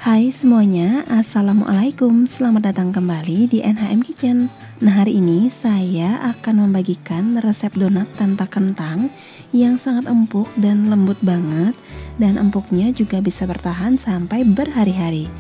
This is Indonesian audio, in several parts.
Hai semuanya, Assalamualaikum. Selamat datang kembali di NHM Kitchen. Nah, hari ini saya akan membagikan resep donat tanpa kentang yang sangat empuk dan lembut banget. Dan empuknya juga bisa bertahan sampai berhari-hari.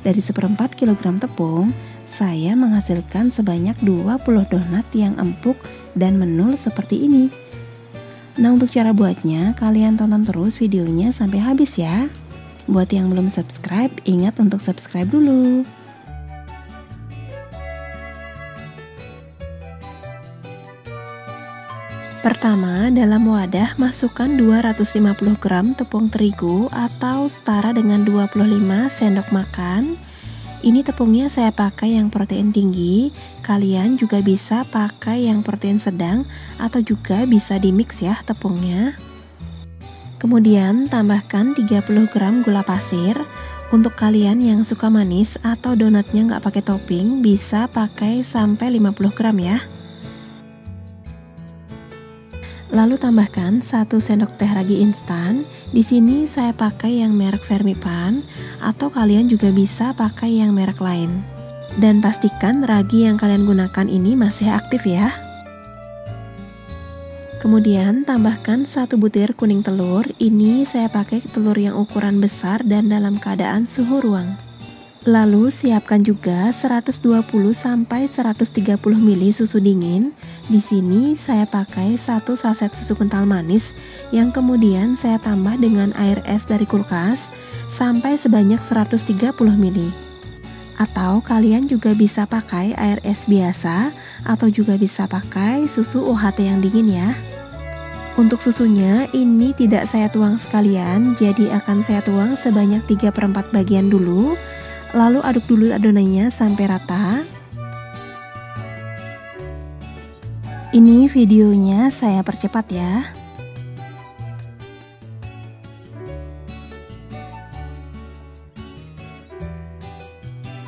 Dari 1/4 kilogram tepung, saya menghasilkan sebanyak 20 donat yang empuk dan menul seperti ini. Nah, untuk cara buatnya, kalian tonton terus videonya sampai habis ya. Buat yang belum subscribe, ingat untuk subscribe dulu. Pertama, dalam wadah masukkan 250 gram tepung terigu atau setara dengan 25 sendok makan. Ini tepungnya saya pakai yang protein tinggi. Kalian juga bisa pakai yang protein sedang atau juga bisa dimix ya tepungnya. Kemudian tambahkan 30 gram gula pasir. Untuk kalian yang suka manis atau donatnya nggak pakai topping, bisa pakai sampai 50 gram ya. Lalu tambahkan 1 sendok teh ragi instan. Di sini saya pakai yang merek Fermipan atau kalian juga bisa pakai yang merek lain. Dan pastikan ragi yang kalian gunakan ini masih aktif ya. Kemudian tambahkan 1 butir kuning telur. Ini saya pakai telur yang ukuran besar dan dalam keadaan suhu ruang. Lalu siapkan juga 120 sampai 130 ml susu dingin. Di sini saya pakai 1 saset susu kental manis yang kemudian saya tambah dengan air es dari kulkas sampai sebanyak 130 ml. Atau kalian juga bisa pakai air es biasa atau juga bisa pakai susu UHT yang dingin ya. Untuk susunya ini tidak saya tuang sekalian, jadi akan saya tuang sebanyak 3/4 bagian dulu. Lalu aduk dulu adonannya sampai rata. Ini videonya saya percepat ya.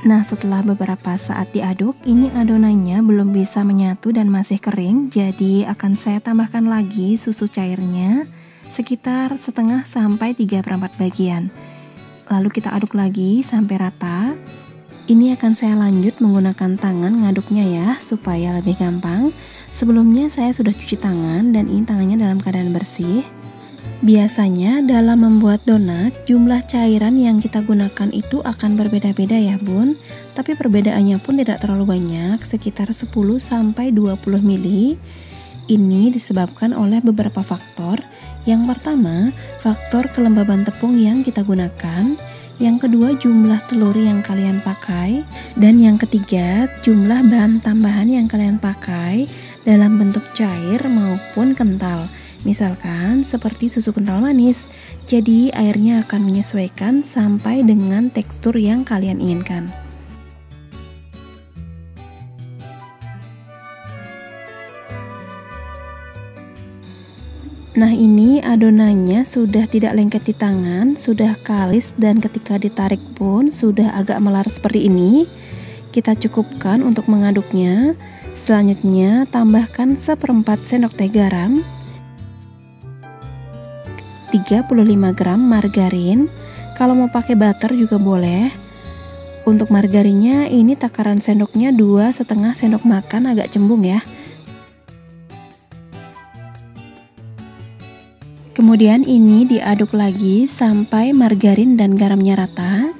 Nah, setelah beberapa saat diaduk, ini adonannya belum bisa menyatu dan masih kering, jadi akan saya tambahkan lagi susu cairnya sekitar setengah sampai 3/4 bagian. Lalu kita aduk lagi sampai rata. Ini akan saya lanjut menggunakan tangan ngaduknya ya, supaya lebih gampang. Sebelumnya saya sudah cuci tangan dan ini tangannya dalam keadaan bersih. Biasanya dalam membuat donat, jumlah cairan yang kita gunakan itu akan berbeda-beda ya bun. Tapi perbedaannya pun tidak terlalu banyak, sekitar 10 sampai 20 ml. Ini disebabkan oleh beberapa faktor. Yang pertama, faktor kelembaban tepung yang kita gunakan. Yang kedua, jumlah telur yang kalian pakai. Dan yang ketiga, jumlah bahan tambahan yang kalian pakai dalam bentuk cair maupun kental. Misalkan seperti susu kental manis, jadi airnya akan menyesuaikan sampai dengan tekstur yang kalian inginkan. Nah, ini adonannya sudah tidak lengket di tangan, sudah kalis dan ketika ditarik pun sudah agak melar seperti ini. Kita cukupkan untuk mengaduknya. Selanjutnya tambahkan 1/4 sendok teh garam, 35 gram margarin. Kalau mau pakai butter juga boleh. Untuk margarinnya ini takaran sendoknya 2,5 sendok makan, agak cembung ya. Kemudian ini diaduk lagi sampai margarin dan garamnya rata.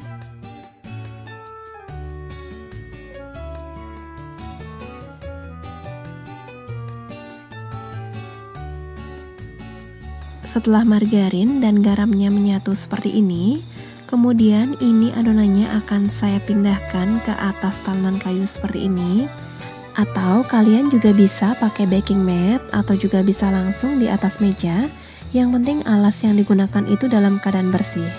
Setelah margarin dan garamnya menyatu seperti ini, kemudian ini adonannya akan saya pindahkan ke atas talenan kayu seperti ini. Atau kalian juga bisa pakai baking mat atau juga bisa langsung di atas meja. Yang penting alas yang digunakan itu dalam keadaan bersih.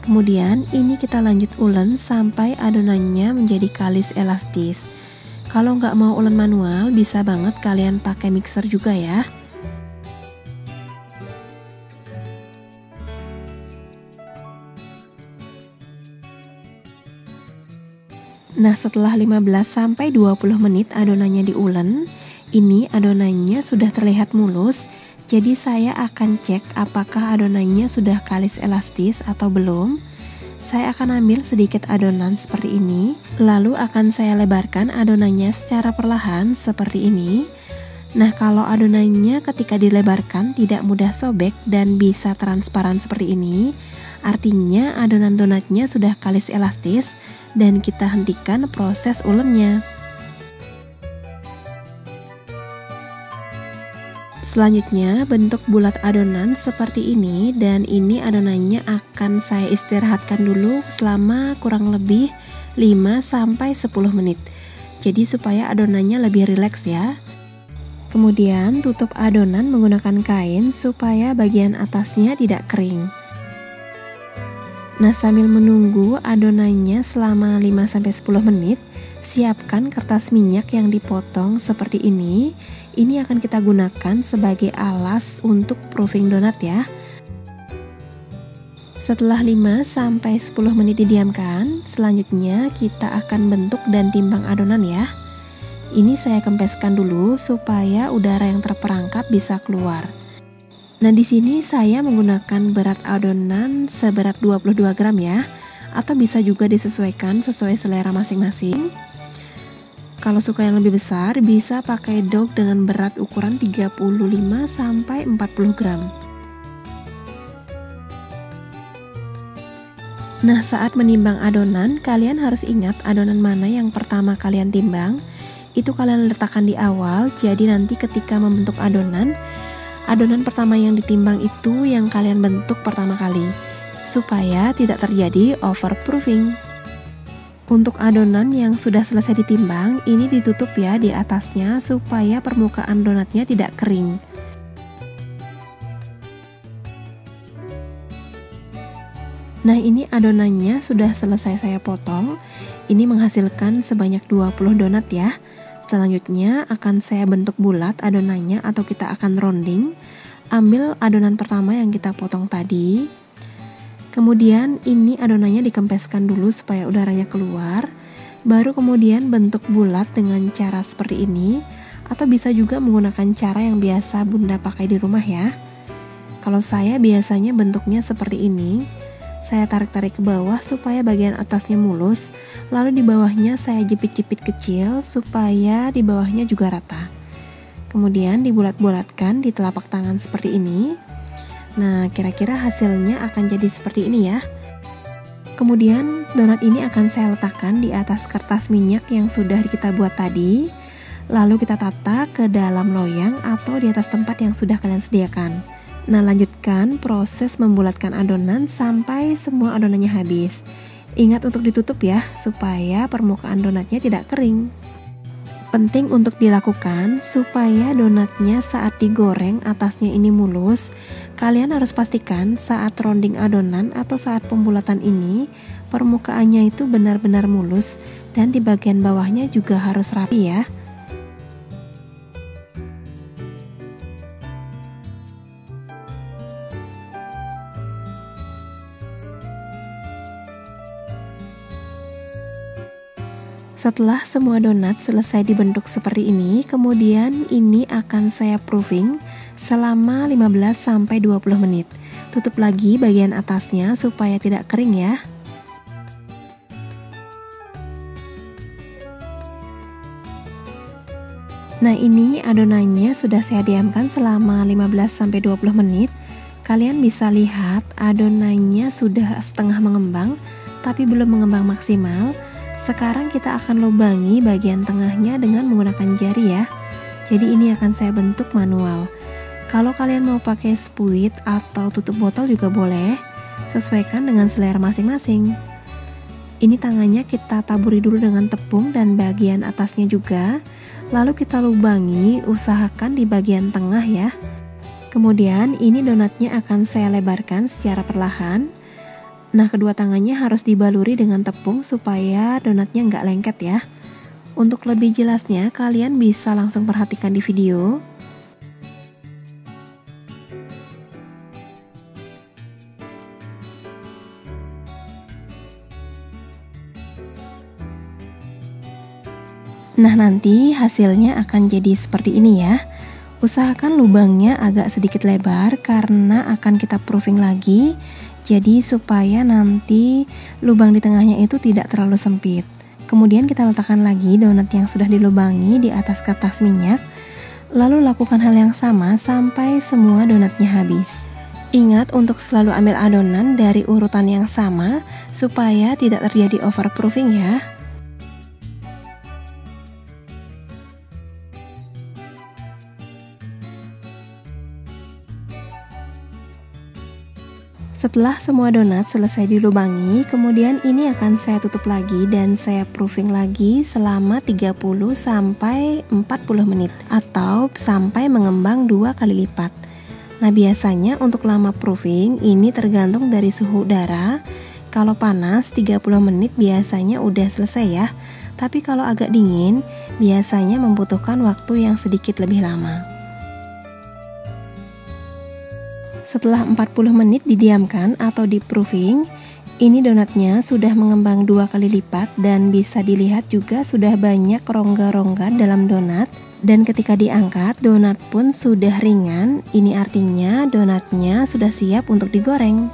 Kemudian ini kita lanjut ulen sampai adonannya menjadi kalis elastis. Kalau nggak mau ulen manual, bisa banget kalian pakai mixer juga ya. Nah, setelah 15 sampai 20 menit adonannya diulen, ini adonannya sudah terlihat mulus. Jadi saya akan cek apakah adonannya sudah kalis elastis atau belum. Saya akan ambil sedikit adonan seperti ini, lalu akan saya lebarkan adonannya secara perlahan seperti ini. Nah, kalau adonannya ketika dilebarkan tidak mudah sobek dan bisa transparan seperti ini, artinya adonan donatnya sudah kalis elastis dan kita hentikan proses ulennya. Selanjutnya bentuk bulat adonan seperti ini, dan ini adonannya akan saya istirahatkan dulu selama kurang lebih 5-10 menit. Jadi supaya adonannya lebih rileks ya. Kemudian tutup adonan menggunakan kain supaya bagian atasnya tidak kering. Nah, sambil menunggu adonannya selama 5-10 menit, siapkan kertas minyak yang dipotong seperti ini. Ini akan kita gunakan sebagai alas untuk proofing donat ya. Setelah 5-10 menit didiamkan, selanjutnya kita akan bentuk dan timbang adonan ya. Ini saya kempeskan dulu supaya udara yang terperangkap bisa keluar. Nah, di sini saya menggunakan berat adonan seberat 22 gram ya, atau bisa juga disesuaikan sesuai selera masing-masing. Kalau suka yang lebih besar, bisa pakai dog dengan berat ukuran 35-40 gram. Nah, saat menimbang adonan, kalian harus ingat adonan mana yang pertama kalian timbang. Itu kalian letakkan di awal, jadi nanti ketika membentuk adonan pertama yang ditimbang itu yang kalian bentuk pertama kali, supaya tidak terjadi overproofing. Untuk adonan yang sudah selesai ditimbang, ini ditutup ya di atasnya supaya permukaan donatnya tidak kering. Nah, ini adonannya sudah selesai saya potong. Ini menghasilkan sebanyak 20 donat ya. Selanjutnya akan saya bentuk bulat adonannya atau kita akan rounding. Ambil adonan pertama yang kita potong tadi. Kemudian ini adonannya dikempeskan dulu supaya udaranya keluar. Baru kemudian bentuk bulat dengan cara seperti ini, atau bisa juga menggunakan cara yang biasa Bunda pakai di rumah ya. Kalau saya biasanya bentuknya seperti ini. Saya tarik-tarik ke bawah supaya bagian atasnya mulus, lalu di bawahnya saya jepit-jepit kecil supaya di bawahnya juga rata. Kemudian dibulat-bulatkan di telapak tangan seperti ini. Nah, kira-kira hasilnya akan jadi seperti ini ya. Kemudian donat ini akan saya letakkan di atas kertas minyak yang sudah kita buat tadi. Lalu kita tata ke dalam loyang atau di atas tempat yang sudah kalian sediakan. Nah, lanjutkan proses membulatkan adonan sampai semua adonannya habis. Ingat untuk ditutup ya, supaya permukaan donatnya tidak kering. Penting untuk dilakukan supaya donatnya saat digoreng atasnya ini mulus. Kalian harus pastikan saat rounding adonan atau saat pembulatan ini permukaannya itu benar-benar mulus dan di bagian bawahnya juga harus rapi ya. Setelah semua donat selesai dibentuk seperti ini, kemudian ini akan saya proofing selama 15-20 menit. Tutup lagi bagian atasnya supaya tidak kering ya. Nah, ini adonannya sudah saya diamkan selama 15-20 menit. Kalian bisa lihat adonannya sudah setengah mengembang, tapi belum mengembang maksimal. Sekarang kita akan lubangi bagian tengahnya dengan menggunakan jari ya. Jadi ini akan saya bentuk manual. Kalau kalian mau pakai spuit atau tutup botol juga boleh, sesuaikan dengan selera masing-masing. Ini tangannya kita taburi dulu dengan tepung dan bagian atasnya juga. Lalu kita lubangi, usahakan di bagian tengah ya. Kemudian ini donatnya akan saya lebarkan secara perlahan. Nah, kedua tangannya harus dibaluri dengan tepung supaya donatnya nggak lengket ya. Untuk lebih jelasnya, kalian bisa langsung perhatikan di video. Nah, nanti hasilnya akan jadi seperti ini ya. Usahakan lubangnya agak sedikit lebar karena akan kita proofing lagi. Jadi supaya nanti lubang di tengahnya itu tidak terlalu sempit. Kemudian kita letakkan lagi donat yang sudah dilubangi di atas kertas minyak. Lalu lakukan hal yang sama sampai semua donatnya habis. Ingat untuk selalu ambil adonan dari urutan yang sama supaya tidak terjadi overproofing ya. Setelah semua donat selesai dilubangi, kemudian ini akan saya tutup lagi dan saya proofing lagi selama 30 sampai 40 menit atau sampai mengembang 2 kali lipat. Nah, biasanya untuk lama proofing ini tergantung dari suhu udara. Kalau panas 30 menit biasanya udah selesai ya. Tapi kalau agak dingin biasanya membutuhkan waktu yang sedikit lebih lama. Setelah 40 menit didiamkan atau di proofing, ini donatnya sudah mengembang 2 kali lipat dan bisa dilihat juga sudah banyak rongga-rongga dalam donat. Dan ketika diangkat, donat pun sudah ringan. Ini artinya donatnya sudah siap untuk digoreng.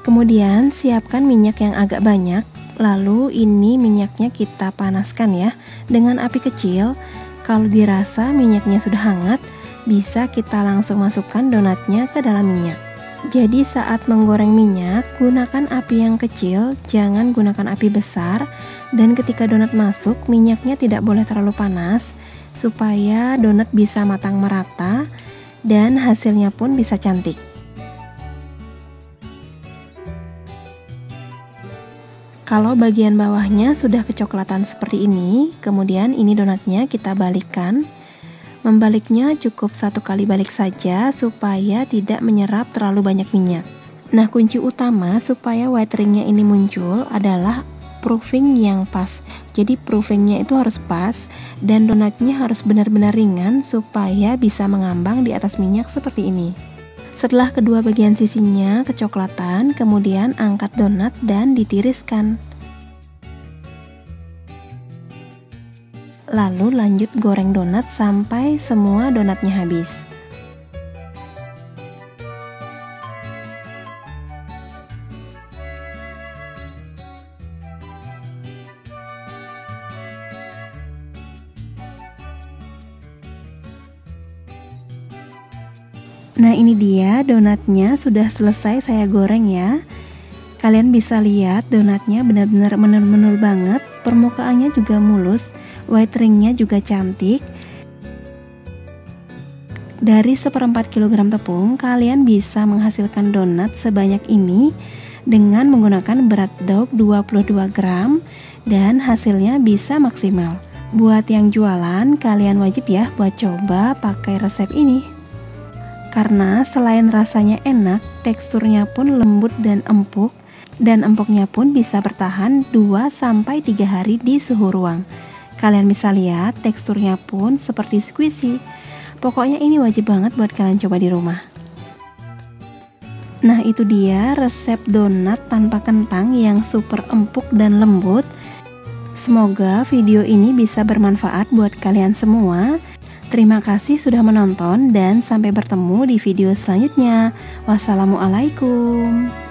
Kemudian siapkan minyak yang agak banyak. Lalu ini minyaknya kita panaskan ya dengan api kecil. Kalau dirasa minyaknya sudah hangat, bisa kita langsung masukkan donatnya ke dalam minyak. Jadi saat menggoreng minyak, gunakan api yang kecil, jangan gunakan api besar. Dan ketika donat masuk, minyaknya tidak boleh terlalu panas, supaya donat bisa matang merata dan hasilnya pun bisa cantik. Kalau bagian bawahnya sudah kecoklatan seperti ini, kemudian ini donatnya kita balikkan. Membaliknya cukup 1 kali balik saja supaya tidak menyerap terlalu banyak minyak. Nah, kunci utama supaya white ringnya ini muncul adalah proofing yang pas. Jadi proofingnya itu harus pas dan donatnya harus benar-benar ringan supaya bisa mengambang di atas minyak seperti ini. Setelah kedua bagian sisinya kecoklatan, kemudian angkat donat dan ditiriskan. Lalu lanjut goreng donat sampai semua donatnya habis. Nah, ini dia donatnya sudah selesai saya goreng ya. Kalian bisa lihat donatnya benar-benar menul-menul banget. Permukaannya juga mulus, white ringnya juga cantik. Dari 1/4 kg tepung, kalian bisa menghasilkan donat sebanyak ini dengan menggunakan berat daun 22 gram dan hasilnya bisa maksimal. Buat yang jualan, kalian wajib ya buat coba pakai resep ini. Karena selain rasanya enak, teksturnya pun lembut dan empuk, dan empuknya pun bisa bertahan 2-3 hari di suhu ruang. Kalian bisa lihat teksturnya pun seperti squishy. Pokoknya ini wajib banget buat kalian coba di rumah. Nah, itu dia resep donat tanpa kentang yang super empuk dan lembut. Semoga video ini bisa bermanfaat buat kalian semua. Terima kasih sudah menonton dan sampai bertemu di video selanjutnya. Wassalamualaikum.